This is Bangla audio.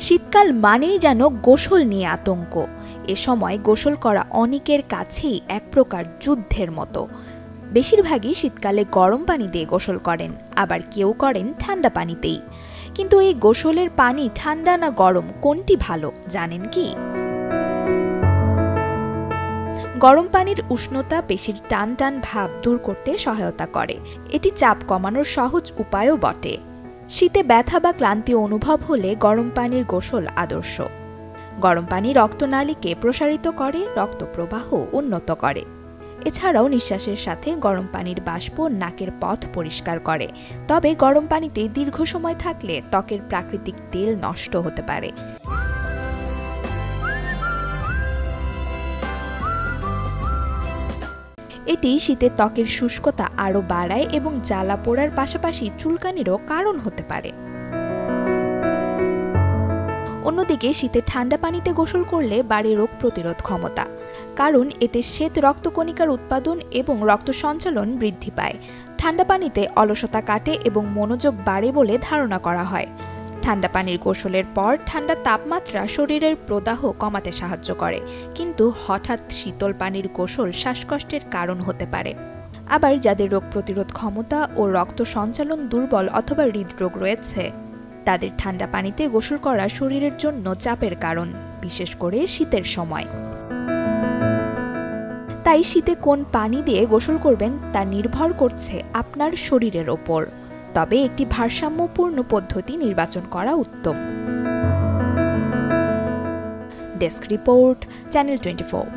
শীতকাল মানেই যেন গোসল নিয়ে আতঙ্ক। এ সময় গোসল করা অনেকের কাছেই এক প্রকার যুদ্ধের মতো। বেশিরভাগই শীতকালে গরম পানি দিয়ে গোসল করেন, আবার কেউ করেন ঠান্ডা পানিতেই। কিন্তু এই গোসলের পানি ঠান্ডা না গরম, কোনটি ভালো জানেন কি? গরম পানির উষ্ণতা পেশির টান টান ভাব দূর করতে সহায়তা করে। এটি চাপ কমানোর সহজ উপায়ও বটে। শীতে ব্যথা বা ক্লান্তি অনুভব হলে গরম পানির গোসল আদর্শ। গরম পানি রক্তনালীকে প্রসারিত করে, রক্ত প্রবাহ উন্নত করে। এছাড়াও নিঃশ্বাসের সাথে গরম পানির বাষ্প নাকের পথ পরিষ্কার করে। তবে গরম পানিতে দীর্ঘ সময় থাকলে ত্বকের প্রাকৃতিক তেল নষ্ট হতে পারে। এটি শীতে ত্বকের শুষ্কতা আরও বাড়ায় এবং জ্বালা পোড়ার পাশাপাশি চুলকানিরও কারণ হতে পারে। অন্যদিকে শীতে ঠান্ডা পানিতে গোসল করলে বাড়ে রোগ প্রতিরোধ ক্ষমতা, কারণ এতে শ্বেত রক্তকণিকার উৎপাদন এবং রক্ত সঞ্চালন বৃদ্ধি পায়। ঠান্ডা পানিতে অলসতা কাটে এবং মনোযোগ বাড়ে বলে ধারণা করা হয়। ঠান্ডা পানির গোসলের পর ঠান্ডা তাপমাত্রা শরীরের প্রদাহ কমাতে সাহায্য করে, কিন্তু হঠাৎ শীতল পানির গোসল শ্বাসকষ্টের কারণ হতে পারে। আবার যাদের রোগ প্রতিরোধ ক্ষমতা ও রক্ত সঞ্চালন দুর্বল অথবা হৃদরোগ রয়েছে, তাদের ঠান্ডা পানিতে গোসল করা শরীরের জন্য চাপের কারণ, বিশেষ করে শীতের সময়। তাই শীতে কোন পানি দিয়ে গোসল করবেন তা নির্ভর করছে আপনার শরীরের ওপর। তবে একটি ভারসাম্যপূর্ণ পদ্ধতি নির্বাচন করা উত্তম। Desk report, channel 24।